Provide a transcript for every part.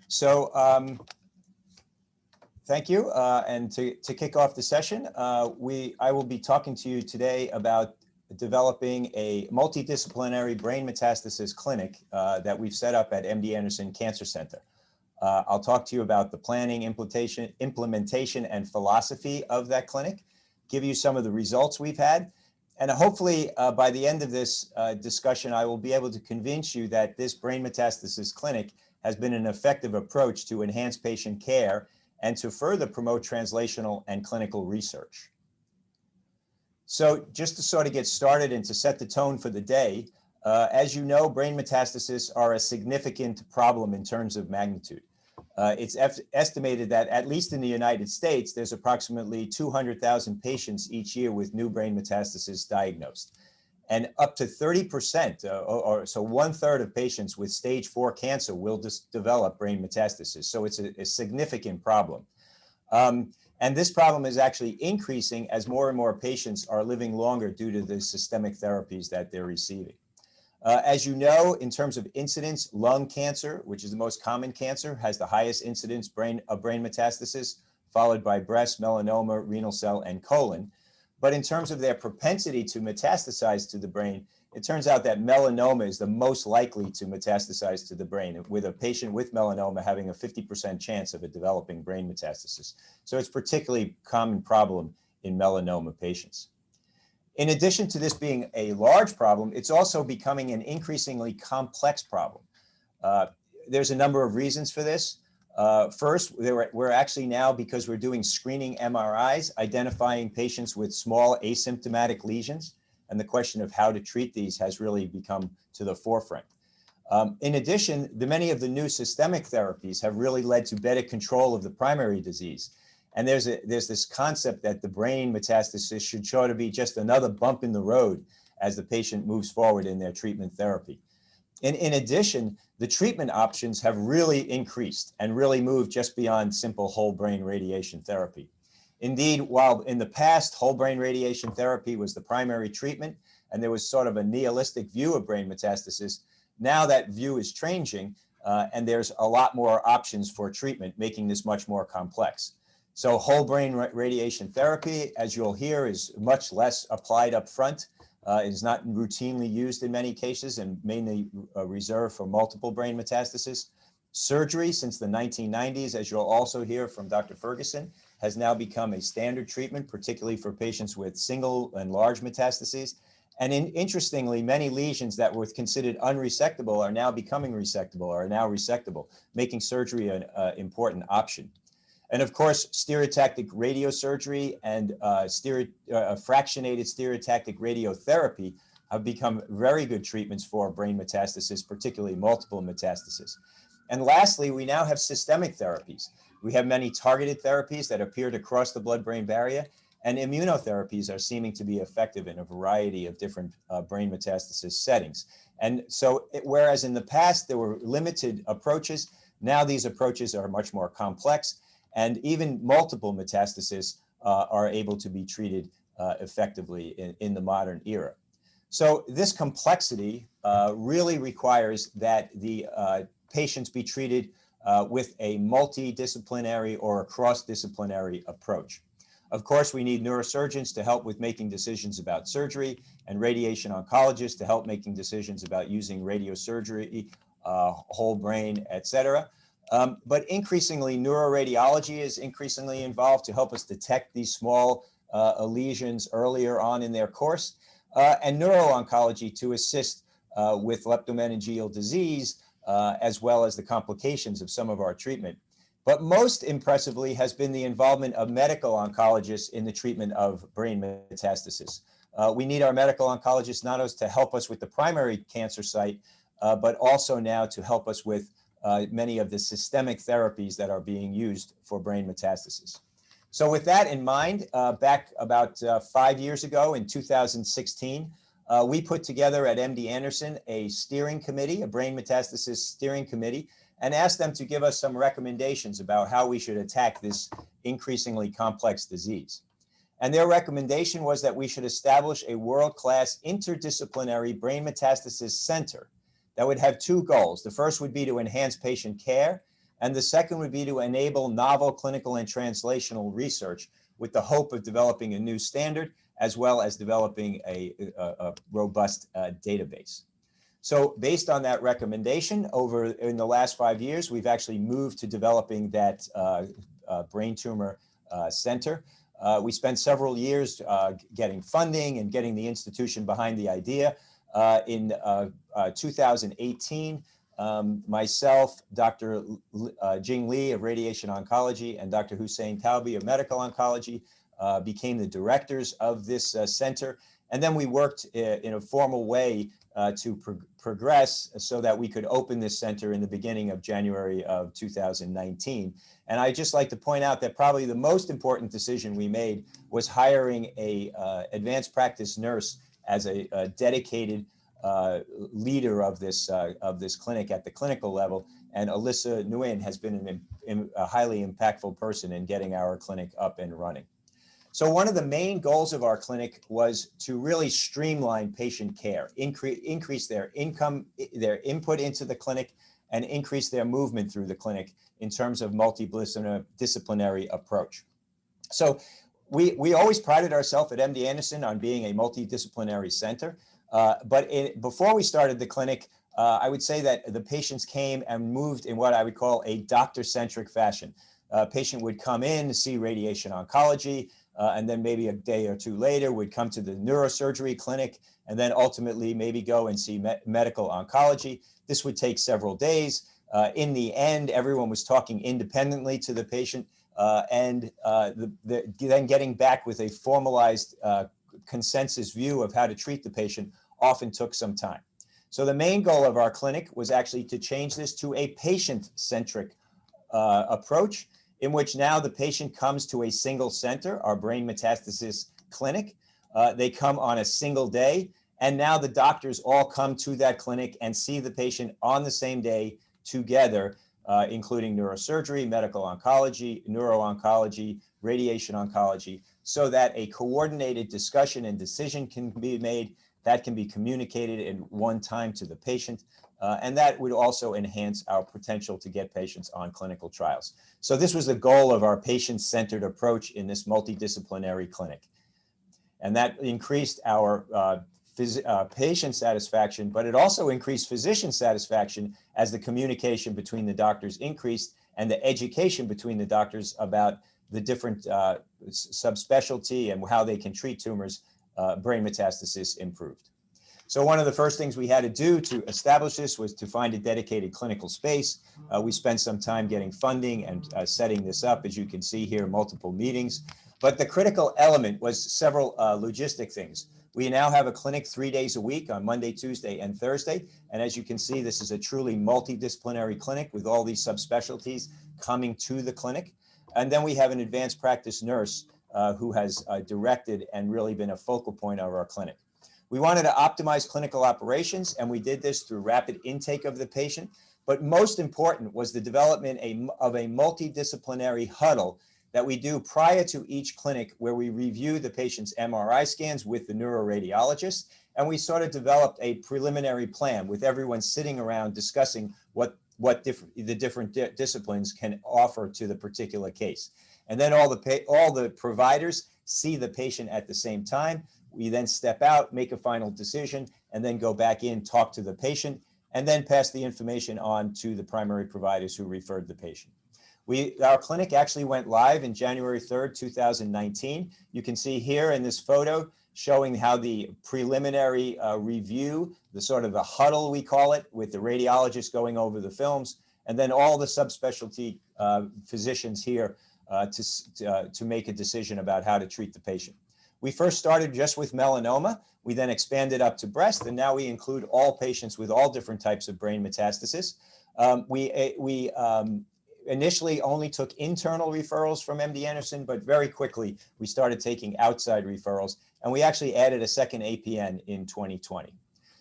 So thank you. And to kick off the session, I will be talking to you today about developing a multidisciplinary brain metastasis clinic that we've set up at MD Anderson Cancer Center. I'll talk to you about the planning, implementation, and philosophy of that clinic, give you some of the results we've had, and hopefully by the end of this discussion, I will be able to convince you that this brain metastasis clinic has been an effective approach to enhance patient care and to further promote translational and clinical research. So just to sort of get started and to set the tone for the day, as you know, brain metastases are a significant problem in terms of magnitude. It's estimated that at least in the United States, there's approximately 200,000 patients each year with new brain metastases diagnosed. And up to 30%, so 1/3 of patients with stage 4 cancer will just develop brain metastasis. So it's a significant problem. And this problem is actually increasing as more and more patients are living longer due to the systemic therapies that they're receiving. As you know, in terms of incidence, lung cancer, which is the most common cancer, has the highest incidence of brain metastasis, followed by breast, melanoma, renal cell, and colon. But in terms of their propensity to metastasize to the brain, it turns out that melanoma is the most likely to metastasize to the brain, with a patient with melanoma having a 50% chance of a developing brain metastasis. So it's a particularly common problem in melanoma patients. In addition to this being a large problem, it's also becoming an increasingly complex problem. There's a number of reasons for this. First, we're actually now, because we're doing screening MRIs, identifying patients with small asymptomatic lesions, and the question of how to treat these has really become to the forefront. In addition, many of the new systemic therapies have really led to better control of the primary disease. And there's this concept that the brain metastasis should sort of be just another bump in the road as the patient moves forward in their treatment therapy. In addition, the treatment options have really increased and really moved just beyond simple whole brain radiation therapy. Indeed, while in the past, whole brain radiation therapy was the primary treatment, and there was sort of a nihilistic view of brain metastasis, now that view is changing, and there's a lot more options for treatment, making this much more complex. So whole brain radiation therapy, as you'll hear, is much less applied up front. It is not routinely used in many cases and mainly reserved for multiple brain metastasis. Surgery since the 1990s, as you'll also hear from Dr. Ferguson, has now become a standard treatment, particularly for patients with single and large metastases. And interestingly, many lesions that were considered unresectable are now becoming resectable, are now resectable, making surgery an important option. And of course, stereotactic radiosurgery and fractionated stereotactic radiotherapy have become very good treatments for brain metastasis, particularly multiple metastasis. And lastly, we now have systemic therapies. We have many targeted therapies that appear to cross the blood-brain barrier, and immunotherapies are seeming to be effective in a variety of different brain metastasis settings. And so, whereas in the past there were limited approaches, now these approaches are much more complex, and even multiple metastases are able to be treated effectively in the modern era. So this complexity really requires that the patients be treated with a multidisciplinary or a cross-disciplinary approach. Of course, we need neurosurgeons to help with making decisions about surgery, and radiation oncologists to help making decisions about using radiosurgery, whole brain, et cetera. But increasingly, neuroradiology is increasingly involved to help us detect these small lesions earlier on in their course, and neuro-oncology to assist with leptomeningeal disease, as well as the complications of some of our treatment. But most impressively has been the involvement of medical oncologists in the treatment of brain metastasis. We need our medical oncologists not only to help us with the primary cancer site, but also now to help us with many of the systemic therapies that are being used for brain metastasis. So with that in mind, back about 5 years ago in 2016, we put together at MD Anderson a steering committee, a brain metastasis steering committee, and asked them to give us some recommendations about how we should attack this increasingly complex disease. And their recommendation was that we should establish a world-class interdisciplinary brain metastasis center that would have two goals. The first would be to enhance patient care, And the second would be to enable novel clinical and translational research with the hope of developing a new standard, as well as developing a robust database. So based on that recommendation, in the last 5 years, we've actually moved to developing that brain tumor center. We spent several years getting funding and getting the institution behind the idea. In 2018, myself, Dr. Jing Li of radiation oncology, and Dr. Hussein Taubi of medical oncology became the directors of this center. And then we worked in a formal way to progress so that we could open this center in the beginning of January of 2019. And I'd just like to point out that probably the most important decision we made was hiring a advanced practice nurse as a dedicated leader of this clinic at the clinical level. And Alyssa Nguyen has been a highly impactful person in getting our clinic up and running. So one of the main goals of our clinic was to really streamline patient care, increase their income, their input into the clinic, and increase their movement through the clinic in terms of multidisciplinary approach. So we always prided ourselves at MD Anderson on being a multidisciplinary center. But before we started the clinic, I would say that the patients came and moved in what I would call a doctor-centric fashion. A patient would come in, see radiation oncology, and then maybe a day or two later would come to the neurosurgery clinic, and then ultimately maybe go and see medical oncology. This would take several days. In the end, everyone was talking independently to the patient, and then getting back with a formalized consensus view of how to treat the patient often took some time. So the main goal of our clinic was actually to change this to a patient-centric approach, in which now the patient comes to a single center, our brain metastasis clinic. They come on a single day, and now the doctors all come to that clinic and see the patient on the same day together, including neurosurgery, medical oncology, neuro-oncology, radiation oncology, so that a coordinated discussion and decision can be made that can be communicated in one time to the patient. And that would also enhance our potential to get patients on clinical trials. So this was the goal of our patient-centered approach in this multidisciplinary clinic. And that increased our patient satisfaction, but it also increased physician satisfaction as the communication between the doctors increased and the education between the doctors about the different subspecialty and how they can treat tumors, brain metastasis improved. So one of the first things we had to do to establish this was to find a dedicated clinical space. We spent some time getting funding and setting this up. As you can see here, multiple meetings. But the critical element was several logistic things. We now have a clinic 3 days a week on Monday, Tuesday, and Thursday. And as you can see, this is a truly multidisciplinary clinic with all these subspecialties coming to the clinic. And then we have an advanced practice nurse who has directed and really been a focal point of our clinic. We wanted to optimize clinical operations, and we did this through rapid intake of the patient. But most important was the development of a multidisciplinary huddle that we do prior to each clinic, where we review the patient's MRI scans with the neuroradiologist. And we sort of developed a preliminary plan with everyone sitting around discussing what the different disciplines can offer to the particular case. And then all the providers see the patient at the same time. We then step out, make a final decision, and then go back in, talk to the patient, and then pass the information on to the primary providers who referred the patient. Our clinic actually went live in January 3rd, 2019. You can see here in this photo showing how the preliminary review, the sort of the huddle we call it, with the radiologist going over the films, and then all the subspecialty physicians here to make a decision about how to treat the patient. We first started just with melanoma. We then expanded up to breast, and now we include all patients with all different types of brain metastasis. We initially only took internal referrals from MD Anderson, but very quickly we started taking outside referrals, and we actually added a second APN in 2020.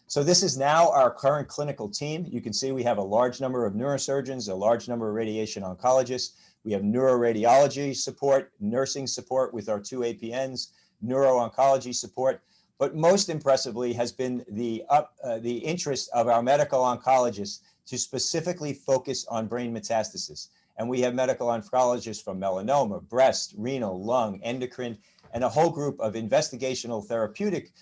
So this is now our current clinical team. You can see we have a large number of neurosurgeons, a large number of radiation oncologists. We have neuroradiology support, nursing support with our 2 APNs, neuro-oncology support, but most impressively has been the interest of our medical oncologists to specifically focus on brain metastasis. And we have medical oncologists from melanoma, breast, renal, lung, endocrine, and a whole group of investigational therapeutic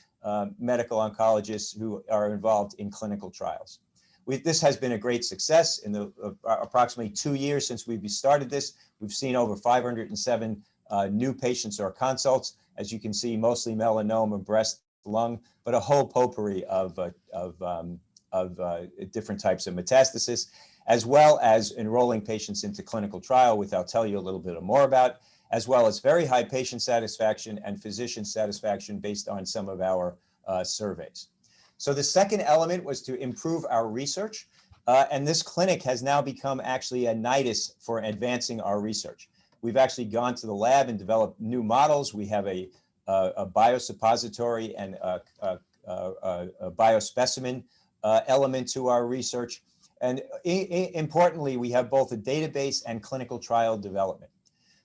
medical oncologists who are involved in clinical trials. This has been a great success. In the approximately 2 years since we've started this, we've seen over 507 new patients or consults. As you can see, mostly melanoma, breast, lung, but a whole potpourri of different types of metastasis, as well as enrolling patients into clinical trial, which I'll tell you a little bit more about, as well as very high patient satisfaction and physician satisfaction based on some of our surveys. So the second element was to improve our research, and this clinic has now become actually a nidus for advancing our research. We've actually gone to the lab and developed new models. We have a biosuppository and a biospecimen element to our research. And importantly, we have both a database and clinical trial development.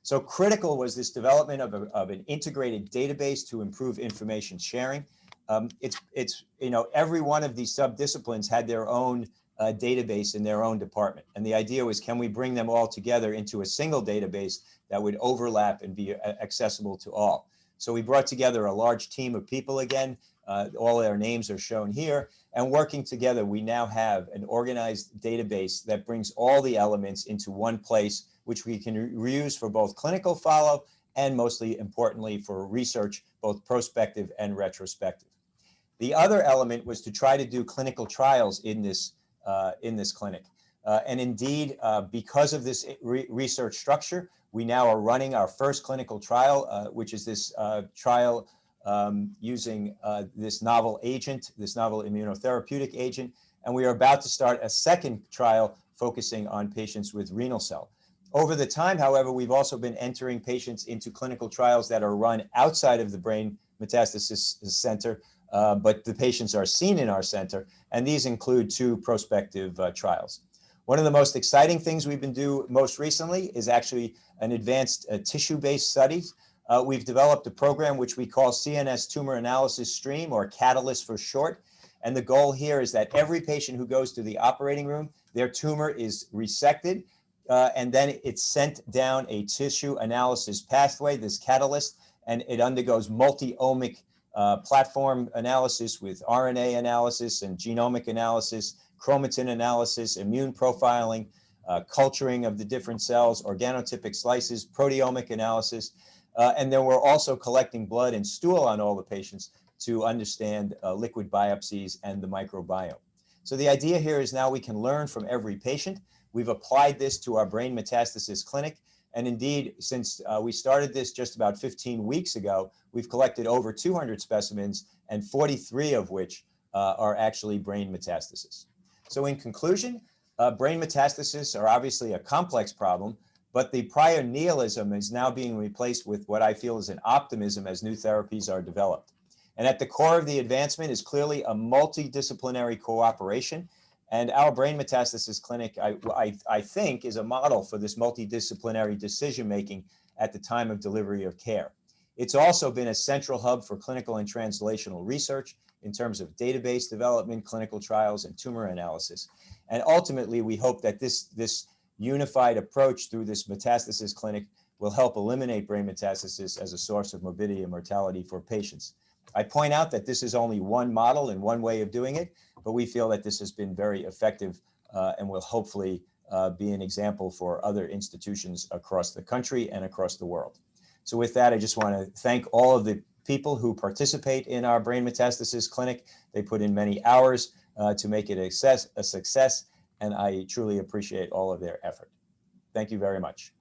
So critical was this development of an integrated database to improve information sharing. Every one of these subdisciplines had their own database in their own department. And the idea was, can we bring them all together into a single database that would overlap and be accessible to all? So we brought together a large team of people again. All their names are shown here. And working together, we now have an organized database that brings all the elements into one place, which we can reuse for both clinical follow and, mostly importantly, for research, both prospective and retrospective. The other element was to try to do clinical trials in this clinic. And indeed, because of this research structure, we now are running our first clinical trial, which is this trial using this novel agent, this novel immunotherapeutic agent. And we are about to start a second trial focusing on patients with renal cell. Over the time, however, we've also been entering patients into clinical trials that are run outside of the brain metastasis center, but the patients are seen in our center, and these include 2 prospective trials. One of the most exciting things we've been doing most recently is actually an advanced tissue-based study. We've developed a program which we call CNS Tumor Analysis Stream, or CATALYST for short. And the goal here is that every patient who goes to the operating room, their tumor is resected, and then it's sent down a tissue analysis pathway, this CATALYST, and it undergoes multi-omic platform analysis with RNA analysis and genomic analysis, chromatin analysis, immune profiling, culturing of the different cells, organotypic slices, proteomic analysis. And then we're also collecting blood and stool on all the patients to understand liquid biopsies and the microbiome. So the idea here is now we can learn from every patient. We've applied this to our brain metastasis clinic. And indeed, since we started this just about 15 weeks ago, we've collected over 200 specimens, and 43 of which are actually brain metastasis. So in conclusion, brain metastasis are obviously a complex problem, but the prior nihilism is now being replaced with what I feel is an optimism as new therapies are developed. And at the core of the advancement is clearly a multidisciplinary cooperation. And our brain metastasis clinic, I think, is a model for this multidisciplinary decision-making at the time of delivery of care. It's also been a central hub for clinical and translational research in terms of database development, clinical trials, and tumor analysis. And ultimately, we hope that this unified approach through this metastasis clinic will help eliminate brain metastasis as a source of morbidity and mortality for patients. I point out that this is only one model and one way of doing it, but we feel that this has been very effective and will hopefully be an example for other institutions across the country and across the world. So with that, I just want to thank all of the people who participate in our brain metastasis clinic. They put in many hours to make it a success, and I truly appreciate all of their effort. Thank you very much.